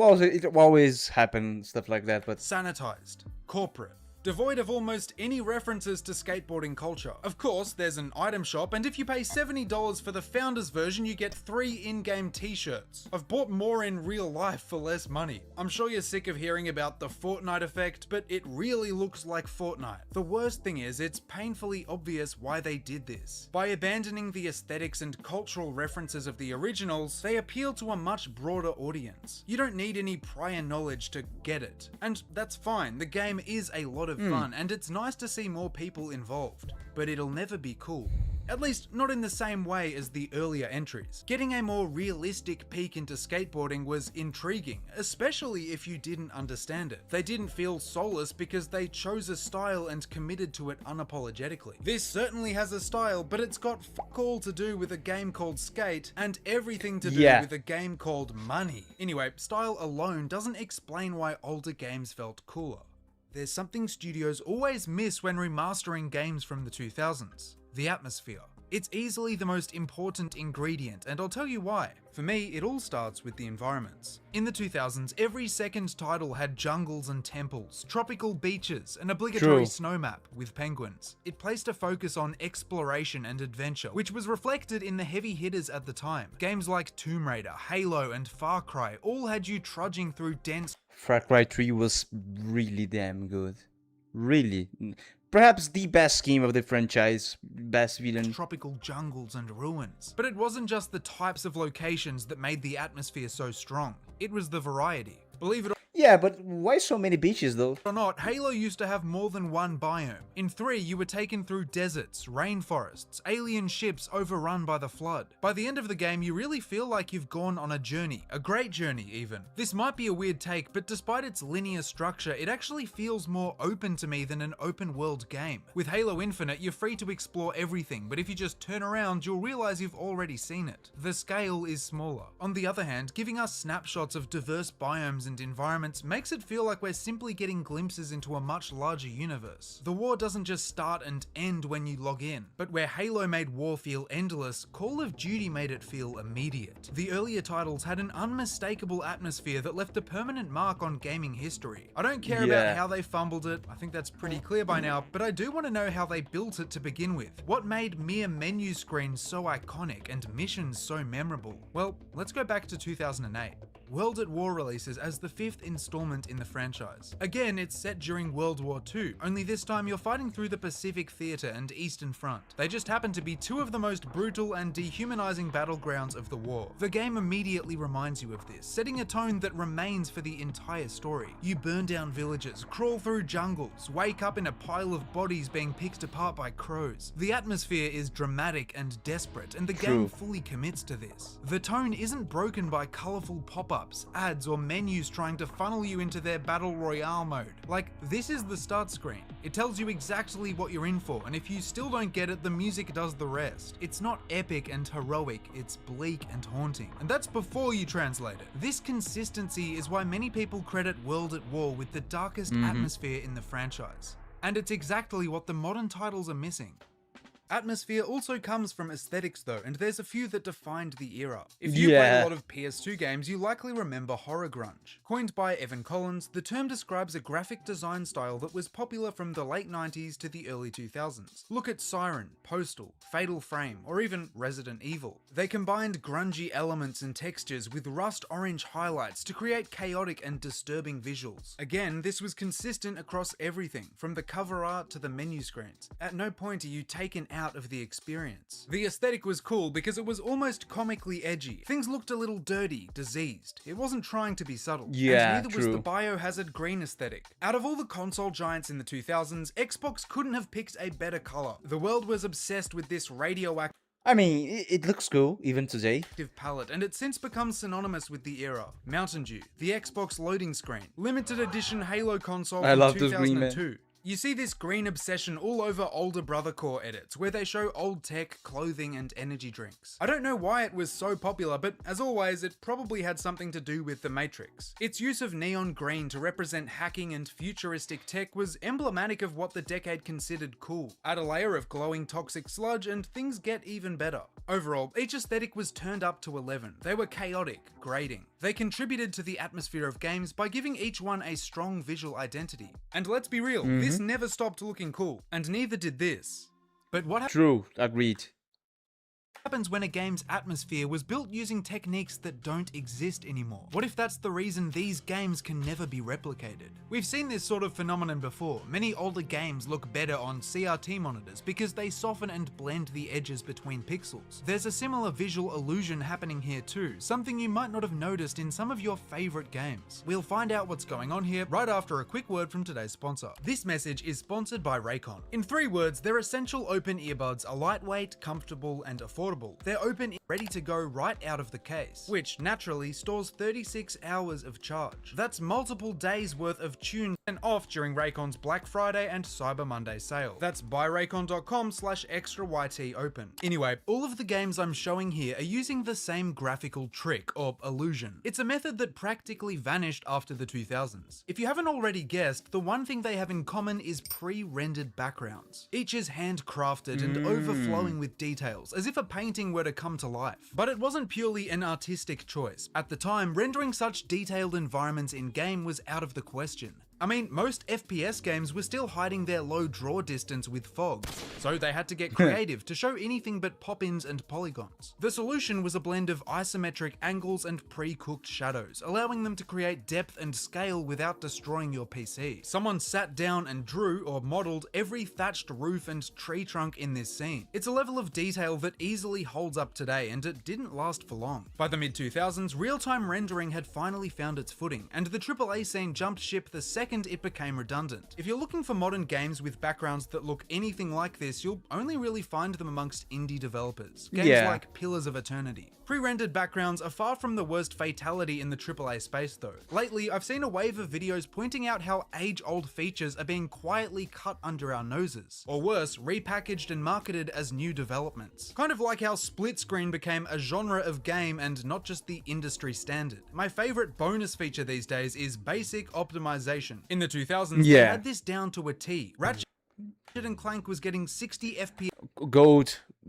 always happened, stuff like that, but Sanitized, corporate, devoid of almost any references to skateboarding culture. Of course, there's an item shop, and if you pay $70 for the Founders version, you get 3 in-game t-shirts. I've bought more in real life for less money. I'm sure you're sick of hearing about the Fortnite effect, but it really looks like Fortnite. The worst thing is, it's painfully obvious why they did this. By abandoning the aesthetics and cultural references of the originals, they appeal to a much broader audience. You don't need any prior knowledge to get it. And that's fine, the game is a lot of fun, and it's nice to see more people involved, but it'll never be cool. At least not in the same way as the earlier entries. Getting a more realistic peek into skateboarding was intriguing, especially if you didn't understand it. They didn't feel soulless because they chose a style and committed to it unapologetically. This certainly has a style, but it's got fuck all to do with a game called Skate and everything to do with a game called Money. Anyway, style alone doesn't explain why older games felt cooler. There's something studios always miss when remastering games from the 2000s. The atmosphere. It's easily the most important ingredient, and I'll tell you why. For me, it all starts with the environments. In the 2000s, every second title had jungles and temples, tropical beaches, an obligatory snow map with penguins. It placed a focus on exploration and adventure, which was reflected in the heavy hitters at the time. Games like Tomb Raider, Halo, and Far Cry all had you trudging through dense Far Cry 3 was really damn good. Really. Perhaps the best game of the franchise, best villain. Tropical jungles and ruins. But it wasn't just the types of locations that made the atmosphere so strong. It was the variety. Believe it or Yeah, but why so many beaches though? Or not, Halo used to have more than one biome. In 3, you were taken through deserts, rainforests, alien ships overrun by the flood. By the end of the game, you really feel like you've gone on a journey, a great journey even. This might be a weird take, but despite its linear structure, it actually feels more open to me than an open world game. With Halo Infinite, you're free to explore everything, but if you just turn around, you'll realize you've already seen it. The scale is smaller. On the other hand, giving us snapshots of diverse biomes and environments makes it feel like we're simply getting glimpses into a much larger universe. The war doesn't just start and end when you log in, but where Halo made war feel endless, Call of Duty made it feel immediate. The earlier titles had an unmistakable atmosphere that left a permanent mark on gaming history. I don't care about how they fumbled it, I think that's pretty clear by now, but I do want to know how they built it to begin with. What made mere menu screens so iconic and missions so memorable? Well, let's go back to 2008. World at War releases as the 5th installment in the franchise. Again, it's set during World War II, only this time you're fighting through the Pacific Theater and Eastern Front. They just happen to be two of the most brutal and dehumanizing battlegrounds of the war. The game immediately reminds you of this, setting a tone that remains for the entire story. You burn down villages, crawl through jungles, wake up in a pile of bodies being picked apart by crows. The atmosphere is dramatic and desperate, and the game fully commits to this. The tone isn't broken by colorful pop-ups, ads, or menus trying to funnel you into their battle royale mode. Like, this is the start screen. It tells you exactly what you're in for, and if you still don't get it, the music does the rest. It's not epic and heroic, it's bleak and haunting. And that's before you translate it. This consistency is why many people credit World at War with the darkest atmosphere in the franchise. And it's exactly what the modern titles are missing. Atmosphere also comes from aesthetics though, and there's a few that defined the era. If you play a lot of PS2 games, you likely remember horror grunge. Coined by Evan Collins, the term describes a graphic design style that was popular from the late 90s to the early 2000s. Look at Siren, Postal, Fatal Frame, or even Resident Evil. They combined grungy elements and textures with rust orange highlights to create chaotic and disturbing visuals. Again, this was consistent across everything, from the cover art to the menu screens. At no point are you taken out of the experience. The aesthetic was cool because it was almost comically edgy. Things looked a little dirty, diseased. It wasn't trying to be subtle. And neither was the biohazard green aesthetic. Out of all the console giants in the 2000s, Xbox couldn't have picked a better color. The world was obsessed with this radioactive I mean, it looks cool, even today. palette, and it's since become synonymous with the era. Mountain Dew, the Xbox loading screen, limited edition Halo console I from love this 2002. green, man. You see this green obsession all over older Brother Core edits, where they show old tech, clothing, and energy drinks. I don't know why it was so popular, but as always, it probably had something to do with the Matrix. Its use of neon green to represent hacking and futuristic tech was emblematic of what the decade considered cool. Add a layer of glowing toxic sludge and things get even better. Overall, each aesthetic was turned up to 11. They were chaotic, grating. They contributed to the atmosphere of games by giving each one a strong visual identity. And let's be real, this never stopped looking cool, and neither did this. But what True, agreed. happens when a game's atmosphere was built using techniques that don't exist anymore? What if that's the reason these games can never be replicated? We've seen this sort of phenomenon before. Many older games look better on CRT monitors because they soften and blend the edges between pixels. There's a similar visual illusion happening here too, something you might not have noticed in some of your favorite games. We'll find out what's going on here right after a quick word from today's sponsor. This message is sponsored by Raycon. In 3 words, their essential open earbuds are lightweight, comfortable, and affordable. They're open, ready to go right out of the case, which naturally stores 36 hours of charge. That's multiple days worth of tunes and off during Raycon's Black Friday and Cyber Monday sale. That's buyraycon.com/extraytopen. Anyway, all of the games I'm showing here are using the same graphical trick or illusion. It's a method that practically vanished after the 2000s. If you haven't already guessed, the one thing they have in common is pre-rendered backgrounds. Each is handcrafted and overflowing with details, as if a painting were to come to life. But it wasn't purely an artistic choice. At the time, rendering such detailed environments in-game was out of the question. I mean, most FPS games were still hiding their low draw distance with fog, so they had to get creative to show anything but pop-ins and polygons. The solution was a blend of isometric angles and pre-cooked shadows, allowing them to create depth and scale without destroying your PC. Someone sat down and drew or modeled every thatched roof and tree trunk in this scene. It's a level of detail that easily holds up today, and it didn't last for long. By the mid-2000s, real-time rendering had finally found its footing, and the AAA scene jumped ship the second it became redundant. If you're looking for modern games with backgrounds that look anything like this, you'll only really find them amongst indie developers. Games like Pillars of Eternity. Pre-rendered backgrounds are far from the worst fatality in the AAA space though. Lately, I've seen a wave of videos pointing out how age-old features are being quietly cut under our noses. Or worse, repackaged and marketed as new developments. Kind of like how split screen became a genre of game and not just the industry standard. My favorite bonus feature these days is basic optimization. In the 2000s, they had this down to a T. Ratchet and Clank was getting 60 FPS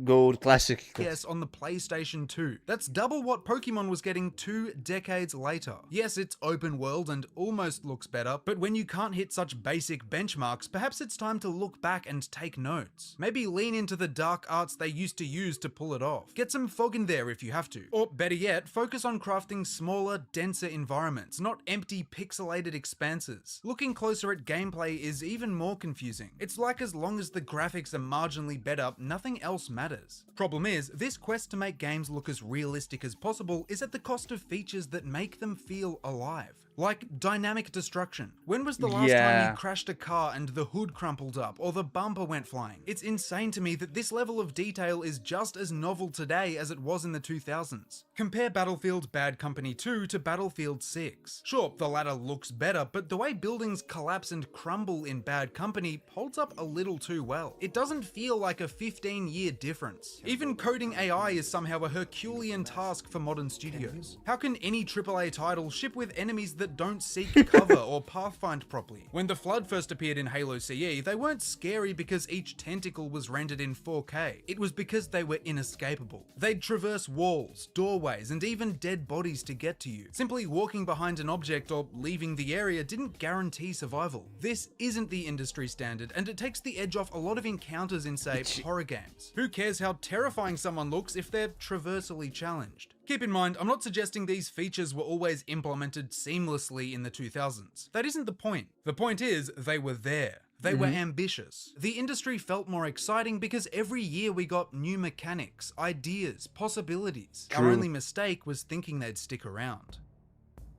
Gold classic. Yes, on the PlayStation 2. That's double what Pokemon was getting 2 decades later. Yes, it's open world and almost looks better, but when you can't hit such basic benchmarks, perhaps it's time to look back and take notes. Maybe lean into the dark arts they used to use to pull it off. Get some fog in there if you have to. Or better yet, focus on crafting smaller, denser environments, not empty pixelated expanses. Looking closer at gameplay is even more confusing. It's like as long as the graphics are marginally better, nothing else matters. Problem is, this quest to make games look as realistic as possible is at the cost of features that make them feel alive. Like dynamic destruction. When was the last time you crashed a car and the hood crumpled up or the bumper went flying? It's insane to me that this level of detail is just as novel today as it was in the 2000s. Compare Battlefield Bad Company 2 to Battlefield 6. Sure, the latter looks better, but the way buildings collapse and crumble in Bad Company holds up a little too well. It doesn't feel like a 15-year difference. Even coding AI is somehow a Herculean task for modern studios. How can any AAA title ship with enemies that don't seek cover or pathfind properly? When the Flood first appeared in Halo CE, they weren't scary because each tentacle was rendered in 4K. It was because they were inescapable. They'd traverse walls, doorways, and even dead bodies to get to you. Simply walking behind an object or leaving the area didn't guarantee survival. This isn't the industry standard, and it takes the edge off a lot of encounters in, say, horror games. Who cares how terrifying someone looks if they're traversally challenged? Keep in mind, I'm not suggesting these features were always implemented seamlessly in the 2000s. That isn't the point. The point is, they were there. They were ambitious. The industry felt more exciting because every year we got new mechanics, ideas, possibilities. Our only mistake was thinking they'd stick around.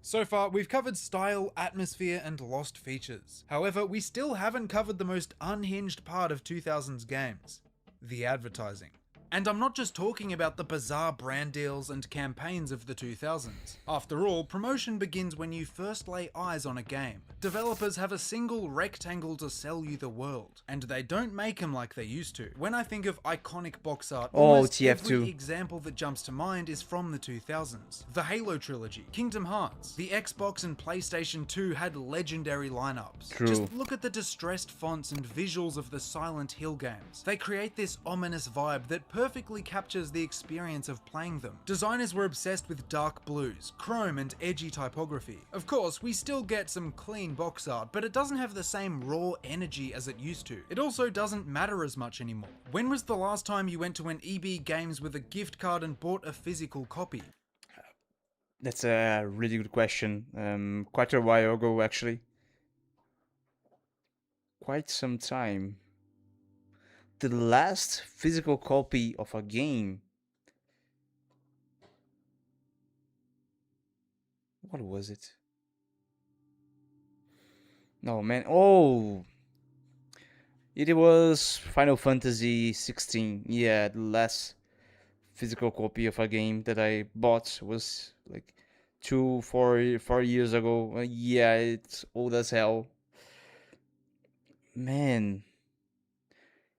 So far, we've covered style, atmosphere, and lost features. However, we still haven't covered the most unhinged part of 2000s games: the advertising. And I'm not just talking about the bizarre brand deals and campaigns of the 2000s. After all, promotion begins when you first lay eyes on a game. Developers have a single rectangle to sell you the world, and they don't make them like they used to. When I think of iconic box art, almost every example that jumps to mind is from the 2000s. The Halo trilogy, Kingdom Hearts, the Xbox and PlayStation 2 had legendary lineups. Just look at the distressed fonts and visuals of the Silent Hill games. They create this ominous vibe that perfectly captures the experience of playing them. Designers were obsessed with dark blues, chrome, and edgy typography. Of course, we still get some clean box art, but it doesn't have the same raw energy as it used to. It also doesn't matter as much anymore. When was the last time you went to an EB Games with a gift card and bought a physical copy? That's a really good question. Quite a while ago, actually. Quite some time. The last physical copy of a game. What was it? No, man. Oh, it was Final Fantasy 16. Yeah, the last physical copy of a game that I bought was like 4 years ago. Yeah, it's old as hell. Man.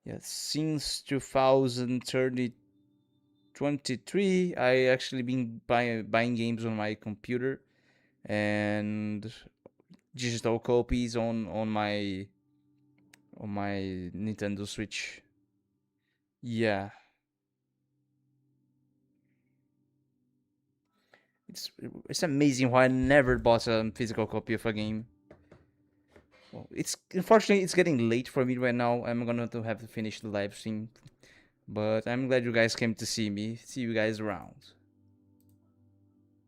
Yeah, since 2023, I actually been buying games on my computer and digital copies on my Nintendo Switch. Yeah, it's amazing how I never bought a physical copy of a game. Well, unfortunately it's getting late for me right now. I'm gonna have to finish the live stream, but I'm glad you guys came to see me. See you guys around.